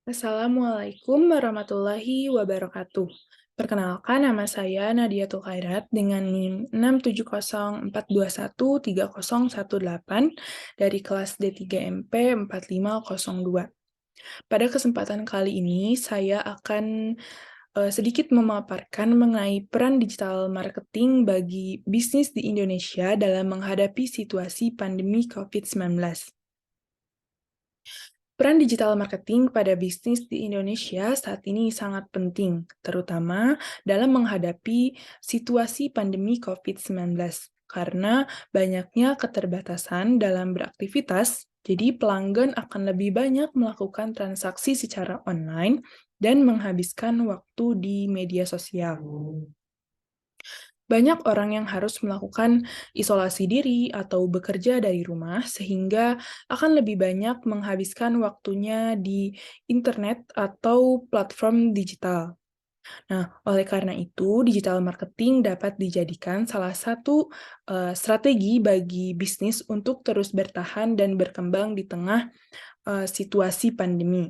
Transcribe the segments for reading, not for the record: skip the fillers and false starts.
Assalamualaikum warahmatullahi wabarakatuh. Perkenalkan, nama saya Nadia Khairat dengan NIM 67042130118 dari kelas D3MP 4502. Pada kesempatan kali ini, saya akan sedikit memaparkan mengenai peran digital marketing bagi bisnis di Indonesia dalam menghadapi situasi pandemi COVID-19. Peran digital marketing pada bisnis di Indonesia saat ini sangat penting, terutama dalam menghadapi situasi pandemi COVID-19, karena banyaknya keterbatasan dalam beraktivitas, jadi pelanggan akan lebih banyak melakukan transaksi secara online dan menghabiskan waktu di media sosial. Banyak orang yang harus melakukan isolasi diri atau bekerja dari rumah, sehingga akan lebih banyak menghabiskan waktunya di internet atau platform digital. Nah, oleh karena itu, digital marketing dapat dijadikan salah satu strategi bagi bisnis untuk terus bertahan dan berkembang di tengah situasi pandemi.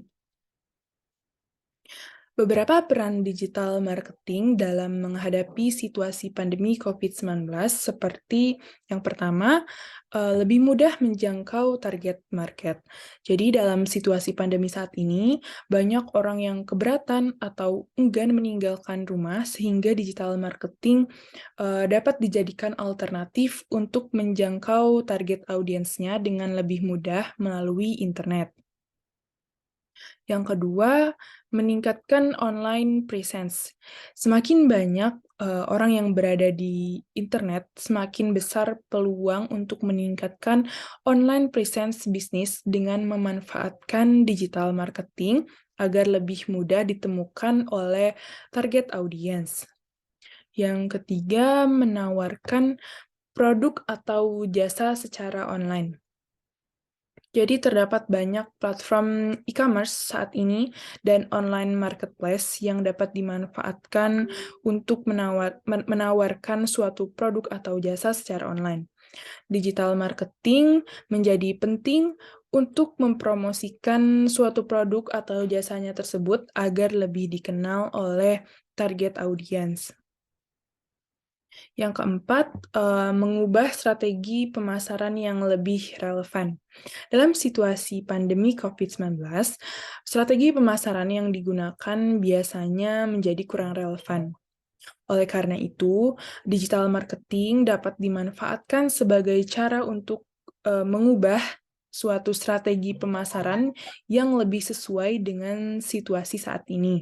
Beberapa peran digital marketing dalam menghadapi situasi pandemi COVID-19 seperti yang pertama, lebih mudah menjangkau target market. Jadi dalam situasi pandemi saat ini, banyak orang yang keberatan atau enggan meninggalkan rumah sehingga digital marketing dapat dijadikan alternatif untuk menjangkau target audiensnya dengan lebih mudah melalui internet. Yang kedua, meningkatkan online presence. Semakin banyak orang yang berada di internet, semakin besar peluang untuk meningkatkan online presence bisnis dengan memanfaatkan digital marketing agar lebih mudah ditemukan oleh target audiens. Yang ketiga, menawarkan produk atau jasa secara online. Jadi terdapat banyak platform e-commerce saat ini dan online marketplace yang dapat dimanfaatkan untuk menawarkan suatu produk atau jasa secara online. Digital marketing menjadi penting untuk mempromosikan suatu produk atau jasanya tersebut agar lebih dikenal oleh target audiens. Yang keempat, mengubah strategi pemasaran yang lebih relevan. Dalam situasi pandemi COVID-19, strategi pemasaran yang digunakan biasanya menjadi kurang relevan. Oleh karena itu, digital marketing dapat dimanfaatkan sebagai cara untuk mengubah suatu strategi pemasaran yang lebih sesuai dengan situasi saat ini.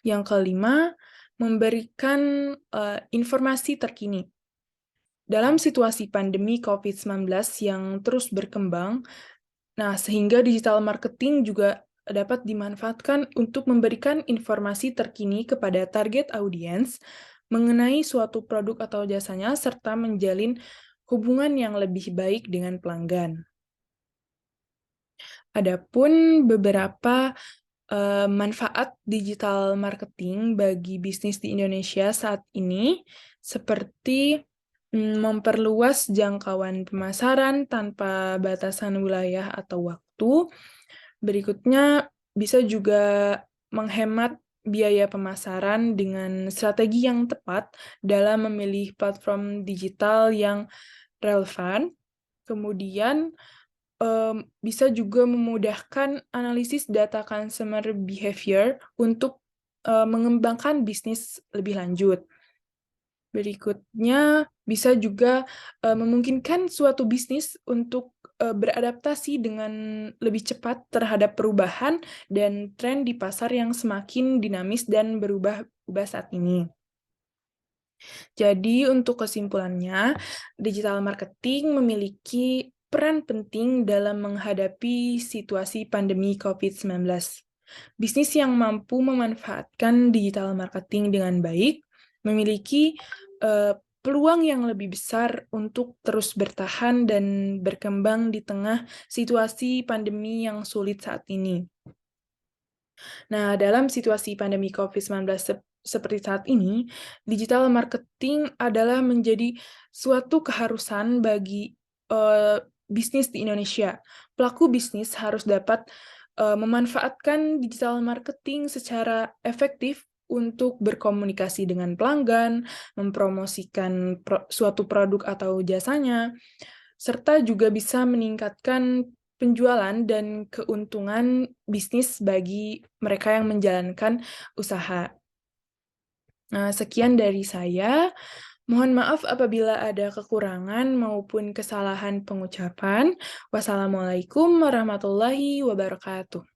Yang kelima, memberikan informasi terkini. Dalam situasi pandemi COVID-19 yang terus berkembang, sehingga digital marketing juga dapat dimanfaatkan untuk memberikan informasi terkini kepada target audiens mengenai suatu produk atau jasanya, serta menjalin hubungan yang lebih baik dengan pelanggan. Adapun beberapa manfaat digital marketing bagi bisnis di Indonesia saat ini, seperti memperluas jangkauan pemasaran tanpa batasan wilayah atau waktu. Berikutnya, bisa juga menghemat biaya pemasaran dengan strategi yang tepat dalam memilih platform digital yang relevan. Kemudian, bisa juga memudahkan analisis data consumer behavior untuk mengembangkan bisnis lebih lanjut. Berikutnya, bisa juga memungkinkan suatu bisnis untuk beradaptasi dengan lebih cepat terhadap perubahan dan tren di pasar yang semakin dinamis dan berubah-ubah saat ini. Jadi, untuk kesimpulannya, digital marketing memiliki peran penting dalam menghadapi situasi pandemi COVID-19. Bisnis yang mampu memanfaatkan digital marketing dengan baik memiliki peluang yang lebih besar untuk terus bertahan dan berkembang di tengah situasi pandemi yang sulit saat ini. Nah, dalam situasi pandemi COVID-19 seperti saat ini, digital marketing adalah menjadi suatu keharusan bagi bisnis di Indonesia. Pelaku bisnis harus dapat memanfaatkan digital marketing secara efektif untuk berkomunikasi dengan pelanggan, mempromosikan suatu produk atau jasanya, serta juga bisa meningkatkan penjualan dan keuntungan bisnis bagi mereka yang menjalankan usaha. Nah, sekian dari saya. Mohon maaf apabila ada kekurangan maupun kesalahan pengucapan. Wassalamualaikum warahmatullahi wabarakatuh.